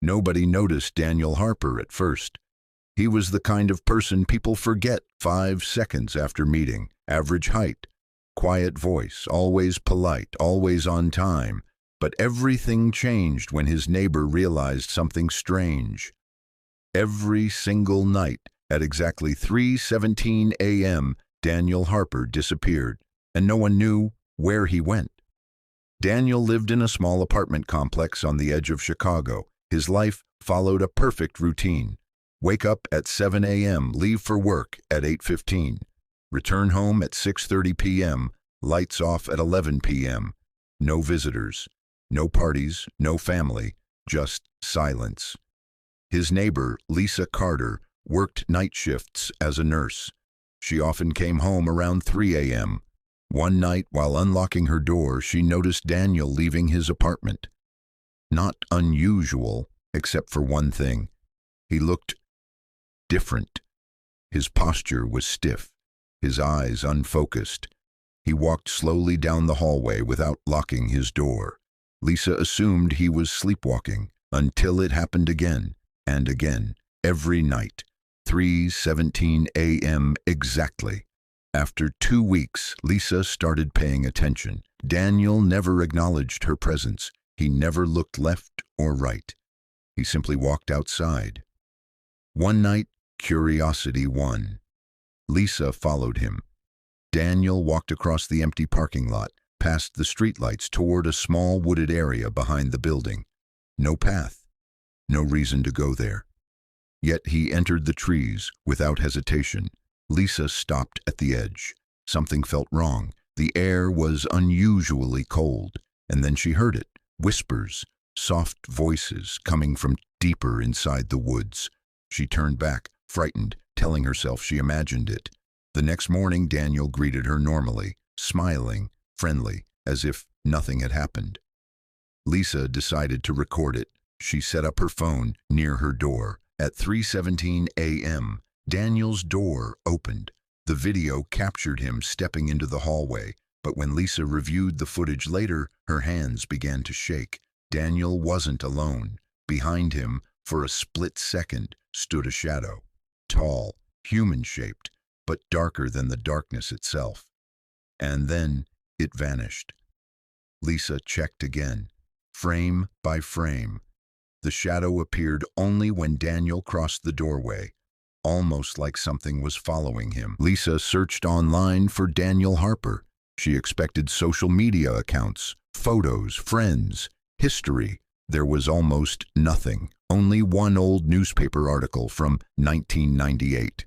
Nobody noticed Daniel Harper at first. He was the kind of person people forget 5 seconds after meeting. Average height, quiet voice, always polite, always on time. But everything changed when his neighbor realized something strange. Every single night at exactly 3:17 a.m., Daniel Harper disappeared, and no one knew where he went. Daniel lived in a small apartment complex on the edge of Chicago. His life followed a perfect routine. Wake up at 7 a.m., leave for work at 8:15. Return home at 6:30 p.m., lights off at 11 p.m. No visitors, no parties, no family, just silence. His neighbor, Lisa Carter, worked night shifts as a nurse. She often came home around 3 a.m. One night, while unlocking her door, she noticed Daniel leaving his apartment. Not unusual, except for one thing. He looked different. His posture was stiff, his eyes unfocused. He walked slowly down the hallway without locking his door. Lisa assumed he was sleepwalking, until it happened again and again, every night, 3:17 a.m. exactly. After 2 weeks, Lisa started paying attention. Daniel never acknowledged her presence. He never looked left or right. He simply walked outside. One night, curiosity won. Lisa followed him. Daniel walked across the empty parking lot, past the streetlights toward a small wooded area behind the building. No path, no reason to go there. Yet he entered the trees without hesitation. Lisa stopped at the edge. Something felt wrong. The air was unusually cold, and then she heard it. Whispers, soft voices coming from deeper inside the woods. She turned back, frightened, telling herself she imagined it. The next morning, Daniel greeted her normally, smiling, friendly, as if nothing had happened. Lisa decided to record it. She set up her phone near her door. At 3:17 a.m., Daniel's door opened. The video captured him stepping into the hallway, but when Lisa reviewed the footage later, her hands began to shake. Daniel wasn't alone. Behind him, for a split second, stood a shadow. Tall, human-shaped, but darker than the darkness itself. And then it vanished. Lisa checked again, frame by frame. The shadow appeared only when Daniel crossed the doorway, almost like something was following him. Lisa searched online for Daniel Harper. She expected social media accounts, photos, friends, history. There was almost nothing. Only one old newspaper article from 1998.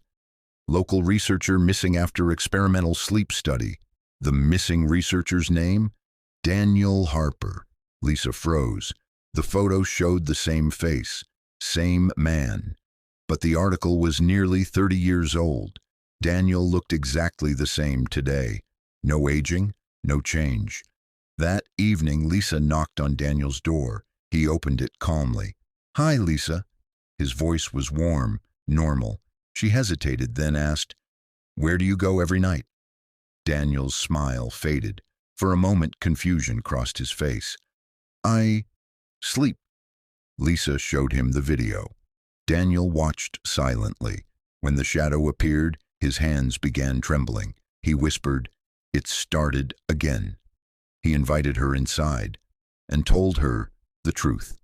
Local researcher missing after experimental sleep study. The missing researcher's name? Daniel Harper. Lisa froze. The photo showed the same face, same man. But the article was nearly 30 years old. Daniel looked exactly the same today. No aging, no change. That evening, Lisa knocked on Daniel's door. He opened it calmly. "Hi, Lisa." His voice was warm, normal. She hesitated, then asked, "Where do you go every night?" Daniel's smile faded. For a moment, confusion crossed his face. "I sleep." Lisa showed him the video. Daniel watched silently. When the shadow appeared, his hands began trembling. He whispered, "It started again." He invited her inside and told her the truth.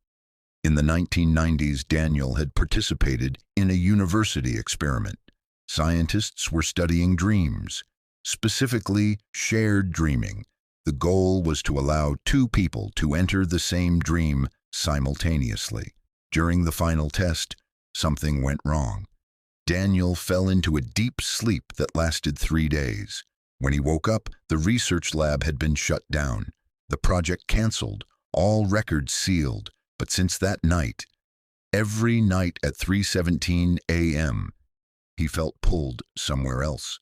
In the 1990s, Daniel had participated in a university experiment. Scientists were studying dreams, specifically shared dreaming. The goal was to allow 2 people to enter the same dream simultaneously. During the final test, something went wrong. Daniel fell into a deep sleep that lasted 3 days. When he woke up, the research lab had been shut down, the project canceled, all records sealed. But since that night, every night at 3:17 a.m., he felt pulled somewhere else.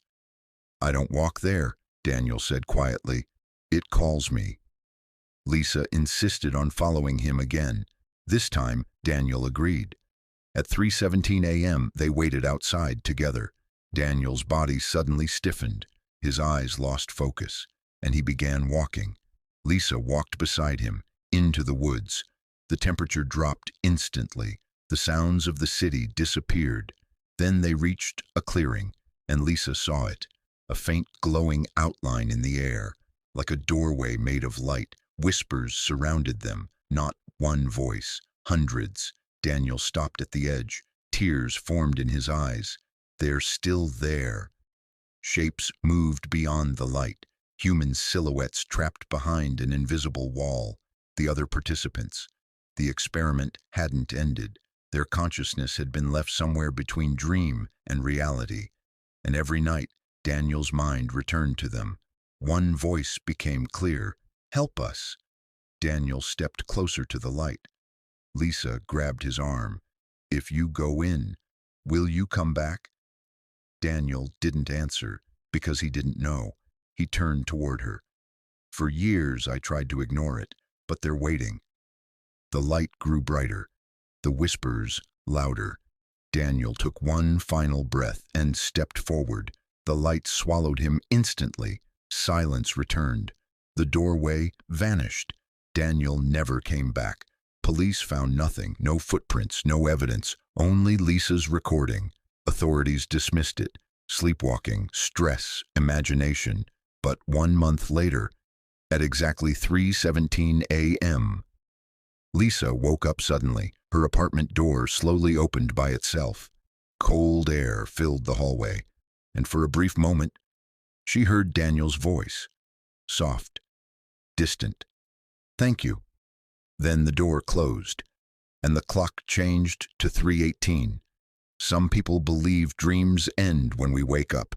"I don't walk there," Daniel said quietly. "It calls me." Lisa insisted on following him again. This time, Daniel agreed. At 3:17 a.m., they waited outside together. Daniel's body suddenly stiffened. His eyes lost focus, and he began walking. Lisa walked beside him, into the woods. The temperature dropped instantly. The sounds of the city disappeared. Then they reached a clearing, and Lisa saw it, a faint glowing outline in the air, like a doorway made of light. Whispers surrounded them, not one voice, hundreds. Daniel stopped at the edge. Tears formed in his eyes. They're still there. Shapes moved beyond the light, human silhouettes trapped behind an invisible wall. The other participants. The experiment hadn't ended. Their consciousness had been left somewhere between dream and reality. And every night, Daniel's mind returned to them. One voice became clear. "Help us." Daniel stepped closer to the light. Lisa grabbed his arm. "If you go in, will you come back?" Daniel didn't answer because he didn't know. He turned toward her. "For years I tried to ignore it, but they're waiting." The light grew brighter, the whispers louder. Daniel took one final breath and stepped forward. The light swallowed him instantly. Silence returned. The doorway vanished. Daniel never came back. Police found nothing, no footprints, no evidence, only Lisa's recording. Authorities dismissed it. Sleepwalking, stress, imagination. But 1 month later, at exactly 3:17 a.m., Lisa woke up suddenly. Her apartment door slowly opened by itself. Cold air filled the hallway, and for a brief moment, she heard Daniel's voice. Soft, distant. "Thank you." Then the door closed, and the clock changed to 3:18. Some people believe dreams end when we wake up.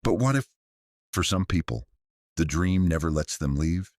But what if, for some people, the dream never lets them leave?